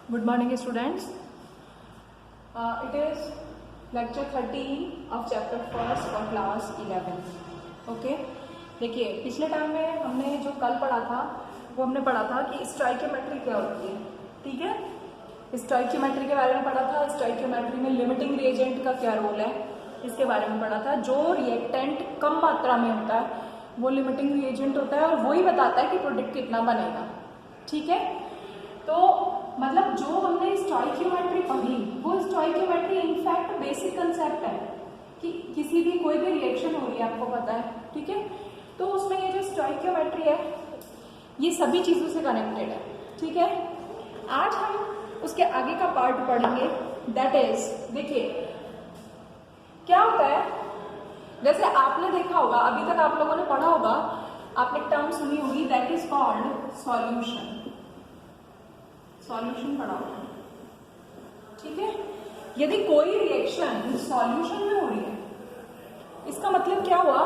Good morning students. It is lecture 13 of chapter 1st for class 11. Okay देखिए पिछले time में हमने जो कल पढ़ा था वो हमने पढ़ा था कि स्टोइकियोमेट्री क्या होती है. ठीक है, स्टोइकियोमेट्री के बारे में पढ़ा था. स्टोइकियोमेट्री में लिमिटिंग रिएजेंट का क्या रोल है इसके बारे में पढ़ा था. जो रिएक्टेंट कम मात्रा में होता है वो लिमिटिंग रिएजेंट होता है और वही बताता है कि प्रोडक्ट कितना बनेगा. ठीक है, तो मतलब जो हमने स्टोइकियोमेट्री पढ़ी वो स्टोइकियोमेट्री इनफैक्ट बेसिक कंसेप्ट है कि किसी भी कोई भी रिएक्शन हो रही है आपको पता है. ठीक है, तो उसमें ये जो स्टोइकियोमेट्री है ये सभी चीजों से कनेक्टेड है. ठीक है, आज हम उसके आगे का पार्ट पढ़ेंगे. दैट इज देखिए क्या होता है, जैसे आपने देखा होगा अभी तक आप लोगों ने पढ़ा होगा, आपने टर्म सुनी होगी that is called solution. Solution पढ़ा होगा. ठीक है, यदि कोई रिएक्शन सॉल्यूशन में हो रही है इसका मतलब क्या हुआ.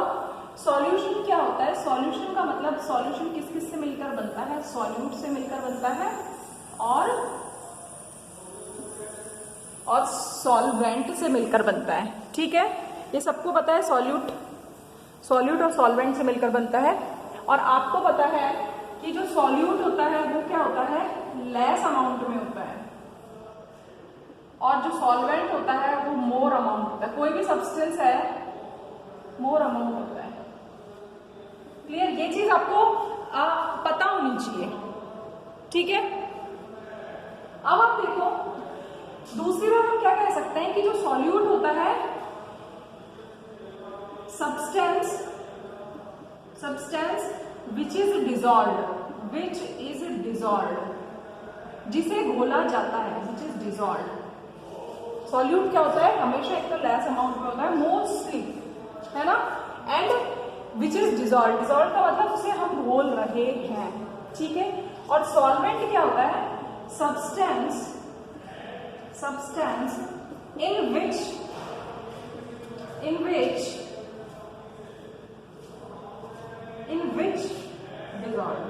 सॉल्यूशन क्या होता है, सॉल्यूशन का मतलब सॉल्यूशन किस किस से मिलकर बनता है, सॉल्यूट से मिलकर बनता है और सॉल्वेंट से मिलकर बनता है. ठीक है, ये सबको पता है. सॉल्यूट और सॉल्वेंट से मिलकर बनता है. और आपको पता है कि जो सॉल्यूट होता है वो क्या होता है, लेस अमाउंट में होता है और जो सॉल्वेंट होता है वो मोर अमाउंट होता है. कोई भी सब्सटेंस है मोर अमाउंट होता है. क्लियर, ये चीज आपको पता होनी चाहिए. ठीक है, अब आप देखो दूसरी बात हम क्या कह सकते हैं कि जो सॉल्यूट होता है सब्सटेंस विच इज डिजॉल्व्ड, जिसे घोला जाता है, विच इज डिजॉल्व्ड. सॉल्यूट क्या होता है, हमेशा एक तो लेस अमाउंट में होता है मोस्टली, है ना, and which is dissolved. Dissolve का मतलब उसे हम घोल रहे हैं. ठीक है, और सॉल्वेंट क्या होता है, substance in which dissolved.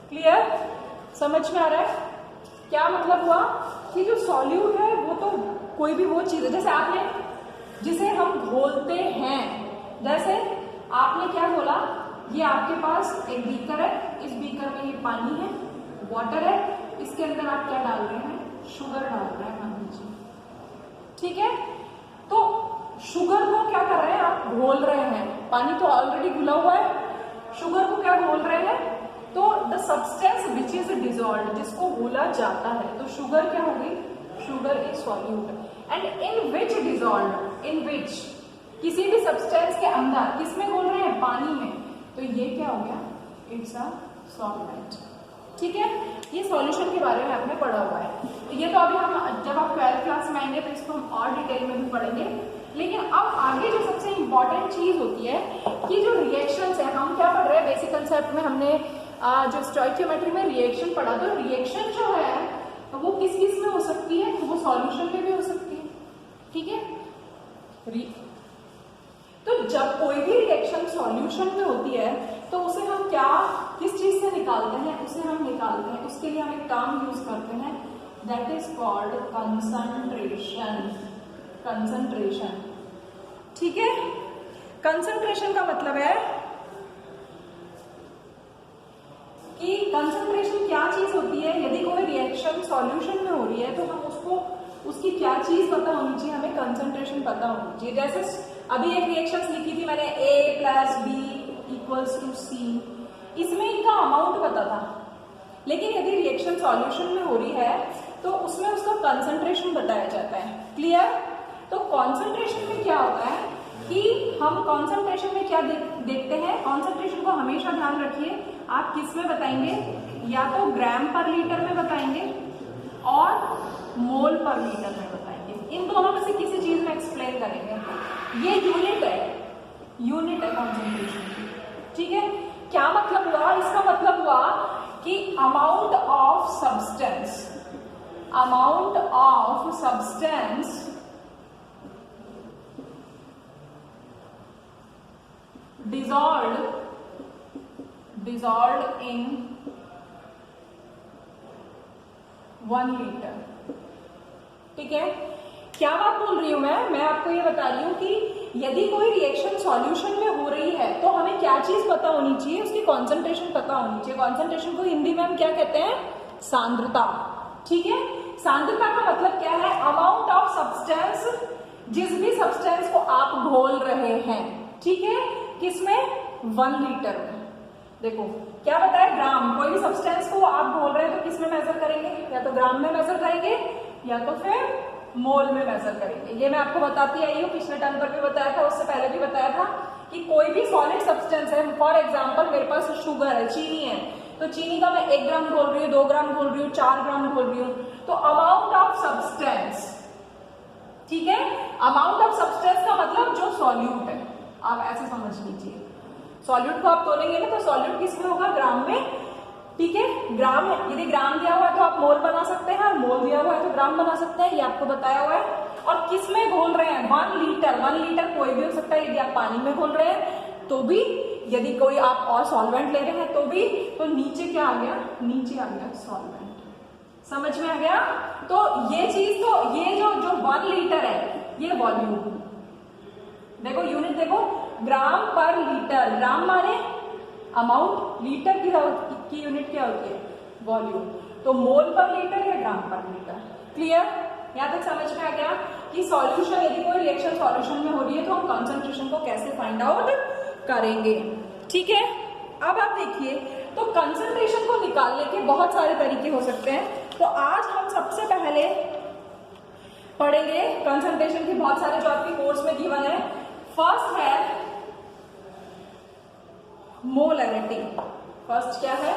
Clear, समझ में आ रहा है क्या मतलब हुआ कि जो सॉल्यूट है वो तो कोई भी वो चीज है जैसे आपने जिसे हम घोलते हैं. जैसे आपने क्या घोला, ये आपके पास एक बीकर है, इस बीकर में ये पानी है, वाटर है, इसके अंदर आप क्या डाल रहे हैं, शुगर डाल रहे हैं मान लीजिए. ठीक है, तो शुगर को क्या कर रहे हैं आप, घोल रहे हैं. पानी तो ऑलरेडी घुला हुआ है, शुगर को क्या घोल रहे हैं, तो the substance which is dissolved, जिसको घोला जाता है. तो शुगर क्या होगी, sugar is solute. And in which dissolved, in which किसी भी सब्सटेंस के अंदर किसमें घोल रहे हैं, पानी में. तो ये क्या हो गया, इट्स अ सॉल्वेंट. ठीक है, ये सॉल्यूशन के बारे में आपने पढ़ा हुआ है. ये तो अभी हम जब आप 12th क्लास में आएंगे तो इसको हम और डिटेल में भी पढ़ेंगे. लेकिन अब आगे जो सबसे इंपॉर्टेंट चीज होती है कि जो रिएक्शंस है, हम क्या पढ़ रहे हैं बेसिक कंसेप्ट में हमने जो स्टोइकियोमेट्री में रिएक्शन पढ़ा, तो रिएक्शन जो है तो वो किस किस में हो सकती है, तो वो सॉल्यूशन में भी हो सकती है. ठीक है, तो जब कोई भी रिएक्शन सॉल्यूशन में होती है तो उसे हम क्या किस चीज से निकालते हैं, उसे हम निकालते हैं, उसके लिए हम एक टर्म यूज करते हैं दैट इज कॉल्ड कंसंट्रेशन. ठीक है, कंसंट्रेशन का मतलब है कि कंसंट्रेशन क्या चीज होती है. यदि कोई रिएक्शन सॉल्यूशन में हो रही है तो हम उसकी क्या चीज पता होनी चाहिए, हमें कंसंट्रेशन पता होनी चाहिए. जैसे अभी एक रिएक्शन लिखी थी मैंने, A + B = C, इसमें इनका अमाउंट पता था. लेकिन यदि रिएक्शन सॉल्यूशन में हो रही है तो उसमें उसका कंसंट्रेशन बताया जाता है. क्लियर, तो कंसंट्रेशन में क्या होता है कि हम कंसंट्रेशन में क्या देखते हैं, कंसंट्रेशन को हमेशा ध्यान रखिए आप किस में बताएंगे, या तो ग्राम पर लीटर में बताएंगे और मोल पर लीटर में बताएंगे. इन दोनों में से किसी चीज में एक्सप्लेन करेंगे. ये यूनिट है कंसंट्रेशन की. ठीक है, क्या मतलब हुआ, इसका मतलब हुआ कि amount of substance dissolved in 1 litre. ठीक है, क्या बात बोल रही हूं मैं आपको ये बता रही हूं कि यदि कोई रिएक्शन सॉल्यूशन में हो रही है तो हमें क्या चीज पता होनी चाहिए, उसकी कॉन्सेंट्रेशन पता होनी चाहिए। कॉन्सेंट्रेशन को हिंदी में हम क्या कहते हैं, सांद्रता। ठीक है, सांद्रता का मतलब क्या है, अमाउंट ऑफ सब्सटेंस, जिस भी सब्सटेंस को आप घोल रहे हैं, ठीक है, किसमें, 1 लीटर में। देखो क्या बताया, ग्राम, कोई भी सब्सटेंस को आप घोल रहे हैं तो किस में मेजर करेंगे, या तो ग्राम में मेजर करेंगे या तो फिर मोल में मेजर करेंगे। ये मैं आपको बताती आई हूँ, पिछले टर्म पर भी बताया था, उससे पहले भी बताया था कि कोई भी सॉलिड सब्सटेंस है, फॉर एग्जाम्पल मेरे पास शुगर है, चीनी है, तो चीनी का मैं 1 ग्राम घोल रही हूँ, 2 ग्राम घोल रही हूँ, 4 ग्राम घोल रही हूँ, तो अमाउंट ऑफ सब्सटेंस, ठीक है, अमाउंट ऑफ सब्सटेंस का मतलब जो सॉल्यूट है, आप ऐसे समझ लीजिए। सॉल्यूट को आप तोलेंगे ना तो सॉल्यूट किसमें होगा, ग्राम में। ठीक है, ग्राम है, यदि ग्राम दिया हुआ है तो आप मोल बना सकते हैं, और मोल दिया हुआ है तो ग्राम बना सकते हैं, ये आपको बताया हुआ है। और किस में घोल रहे हैं, 1 लीटर। 1 लीटर कोई भी हो सकता है, यदि आप पानी में घोल रहे हैं तो भी, यदि कोई आप और सॉल्वेंट ले रहे हैं तो भी, तो नीचे क्या आ गया, नीचे आ गया सॉल्वेंट। समझ में आ गया। तो ये चीज, तो ये जो 1 लीटर है ये वॉल्यूम, देखो यूनिट देखो, ग्राम पर लीटर, ग्राम माने अमाउंट, लीटर की यूनिट क्या होती है, वॉल्यूम। तो मोल पर लीटर या ग्राम पर लीटर। क्लियर, यहां तक समझ में आ गया कि सॉल्यूशन, यदि कोई रिएक्शन सॉल्यूशन में हो रही है तो हम कॉन्सेंट्रेशन को कैसे फाइंड आउट करेंगे। ठीक है, अब आप देखिए, तो कंसंट्रेशन को निकालने के बहुत सारे तरीके हो सकते हैं। तो आज हम सबसे पहले पढ़ेंगे कंसंट्रेशन की बहुत सारे, जो आपके कोर्स में गिवन है। फर्स्ट है मोलैरिटी। फर्स्ट क्या है,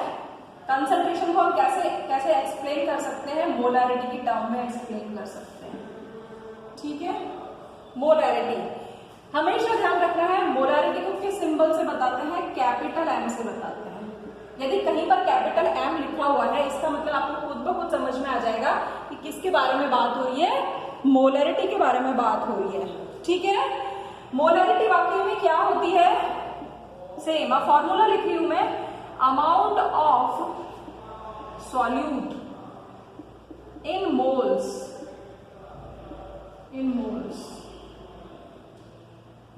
कंसंट्रेशन को हम कैसे एक्सप्लेन कर सकते हैं, मोलैरिटी की टर्म में एक्सप्लेन कर सकते हैं। ठीक है, मोलैरिटी हमेशा ध्यान रखना है, मोलैरिटी को किस सिंबल से बताते हैं, कैपिटल एम से बताते हैं। यदि कहीं पर कैपिटल एम लिखा हुआ है, इसका मतलब आपको खुद ब खुद समझ में आ जाएगा कि किसके बारे में बात हो रही है, मोलैरिटी के बारे में बात हो रही है। ठीक है, मोलैरिटी वाकई में क्या होती है, सेम फॉर्मूला लिख रही हूं मैं, amount of solute in moles,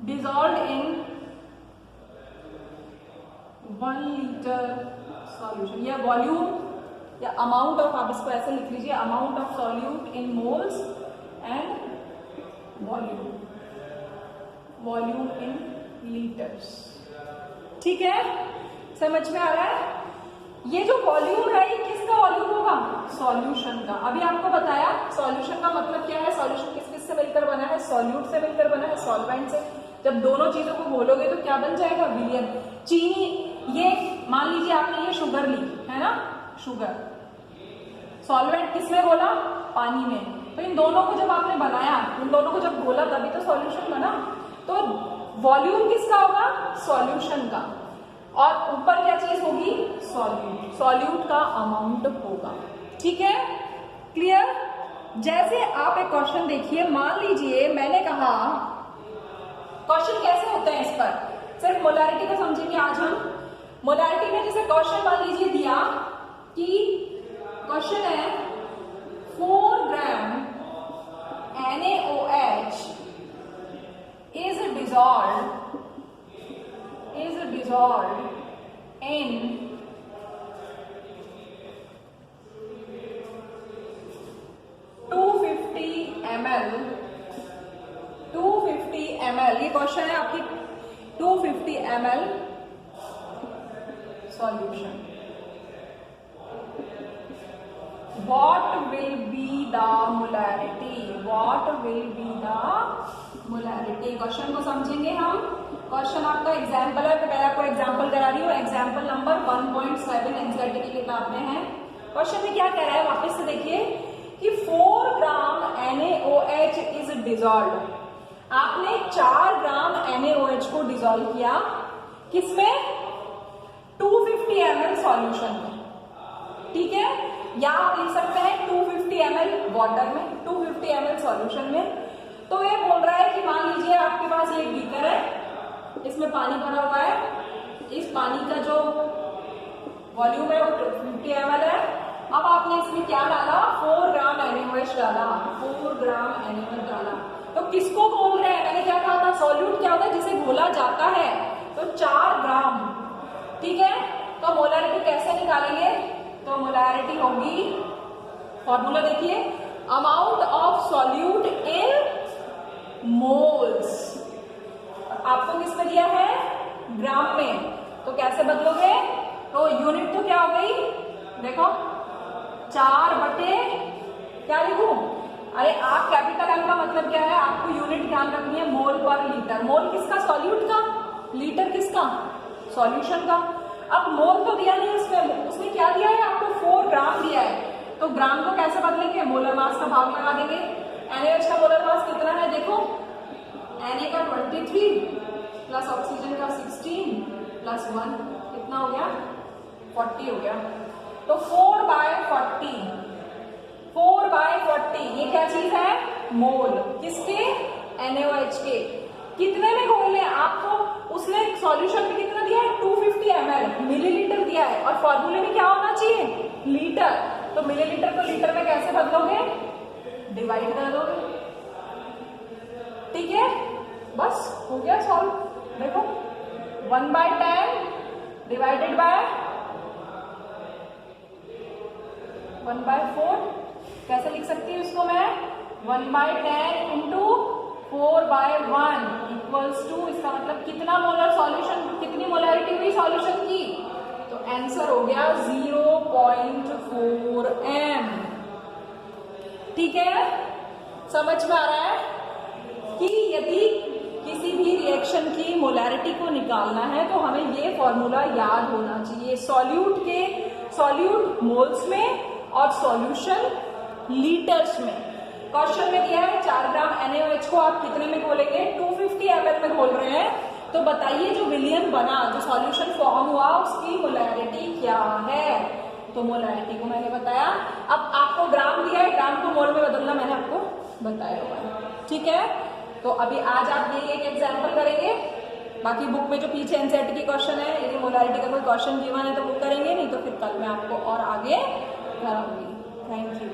dissolved in 1 litre solution, या वॉल्यूम या अमाउंट ऑफ, आप इसको ऐसे लिख लीजिए, amount of solute in moles and volume in litres. ठीक है, समझ में आ रहा है। ये जो वॉल्यूम है, ये किसका वॉल्यूम होगा, सॉल्यूशन का। अभी आपको बताया सॉल्यूशन का मतलब क्या है, सॉल्यूशन किस किस से मिलकर बना है, सॉल्यूट से मिलकर बना है, सॉल्वेंट से। जब दोनों चीजों को घोलोगे तो क्या बन जाएगा, विलियन। चीनी, ये मान लीजिए आपने ये शुगर ली है ना, शुगर, सॉल्वेंट किसमें घोला, पानी में। तो इन दोनों को जब आपने बनाया, इन दोनों को जब घोला तभी तो सॉल्यूशन बना। तो वॉल्यूम किसका होगा, सॉल्यूशन का, और ऊपर क्या चीज होगी, सॉल्यूट, सॉल्यूट का अमाउंट होगा। ठीक है, क्लियर। जैसे आप एक क्वेश्चन देखिए, मान लीजिए मैंने कहा, क्वेश्चन कैसे होते हैं इस पर, सिर्फ मोलैरिटी को समझेंगे आज हम। मोलैरिटी में जैसे क्वेश्चन मान लीजिए दिया कि क्वेश्चन है 4 ग्राम NaOH is dissolved in 250 ml, ये क्वेश्चन है आपकी, 250 ml solution, what will be the molarity, question को समझेंगे हम। क्वेश्चन आपका एग्जाम्पल है, मैं आपको एग्जाम्पल करा रही हूँ, एग्जाम्पल नंबर 1.7 एनसीईआरटी की किताब में है। क्वेश्चन में क्या कह रहा है, वापस से देखिए कि 4 ग्राम NaOH इज डिजॉल्व। आपने 4 ग्राम NaOH को डिजॉल्व किया, किसमें, 250 ml सॉल्यूशन में। ठीक है, या आप लिख सकते हैं 250 ml वाटर में, 250 ml सॉल्यूशन में। तो ये बोल रहा है कि मान लीजिए आपके पास ये बीकर है, इसमें पानी भरा हुआ है, इस पानी का जो वॉल्यूम है वो 50 ml है। अब आपने इसमें क्या डाला, 4 ग्राम NaOH डाला, 4 ग्राम NaOH डाला। तो किसको घोल रहे हैं, मैंने क्या कहा था, सॉल्यूट क्या होता है जिसे घोला जाता है, तो 4 ग्राम, ठीक है। तो मोलारिटी कैसे निकालेंगे, तो मोलारिटी होगी, फॉर्मूला देखिए, amount of solute in moles, आपको किस में दिया है, ग्राम में, तो कैसे बदलोगे, तो यूनिट तो क्या हो गई, देखो 4 बटे क्या लिखूं, अरे आप कैपिटल एम का मतलब क्या है, आपको यूनिट ध्यान रखनी है, मोल पर लीटर, मोल किसका, सॉल्यूट का, लीटर किसका, सॉल्यूशन का। अब मोल तो दिया नहीं उसमें, उसने क्या दिया है आपको, 4 ग्राम दिया है, तो ग्राम को कैसे बदलेंगे, मोलर मास का भाग लगा देंगे। NaOH का मोलर मास कितना है, देखो Na का 23 प्लस ऑक्सीजन का 16 प्लस 1 कितना हो गया, 40 हो गया। तो 4/40, 4/40 ये क्या चीज है, मोल, किसके, NaOH के। कितने में घोलने, आपको उसने सॉल्यूशन में कितना दिया है, 250 ml, मिलीलीटर दिया है, और फॉर्मूले में क्या होना चाहिए, लीटर, तो मिलीलीटर को लीटर में कैसे बदलोगे, डिवाइड कर दोगे, ठीक है, बस हो गया सॉल्व। देखो 1/10 डिवाइडेड बाय 1/4, कैसे लिख सकती हूँ इसको मैं, 1/10 इंटू 4/1 इक्वल्स टू, इसका मतलब कितना मोलर सॉल्यूशन, कितनी मोलरिटी हुई सॉल्यूशन की, तो आंसर हो गया 0.4 m, ठीक है। समझ में आ रहा है कि यदि किसी भी रिएक्शन की मोलैरिटी को निकालना है तो हमें ये फॉर्मूला याद होना चाहिए, सॉल्यूट मोल्स में और सॉल्यूशन लीटर्स में। क्वेश्चन में दिया है 4 ग्राम NaOH को आप कितने में घोलेंगे, 250 ml में घोल रहे हैं, तो बताइए जो विलियन बना, जो सॉल्यूशन फॉर्म हुआ, उसकी मोलैरिटी क्या है, तो मोलैरिटी को मैंने बताया। अब आपको ग्राम दिया है, ग्राम को मोल में बदलना मैंने आपको बताया हुआ, ठीक है। तो अभी आज आप ये एक एग्जाम्पल करेंगे, बाकी बुक में जो पीछे एनसीईआरटी की क्वेश्चन है, यदि मोलैरिटी का कोई क्वेश्चन गिवन है तो बुक करेंगे, नहीं तो फिर कल मैं आपको और आगे कराऊंगी। Thank you.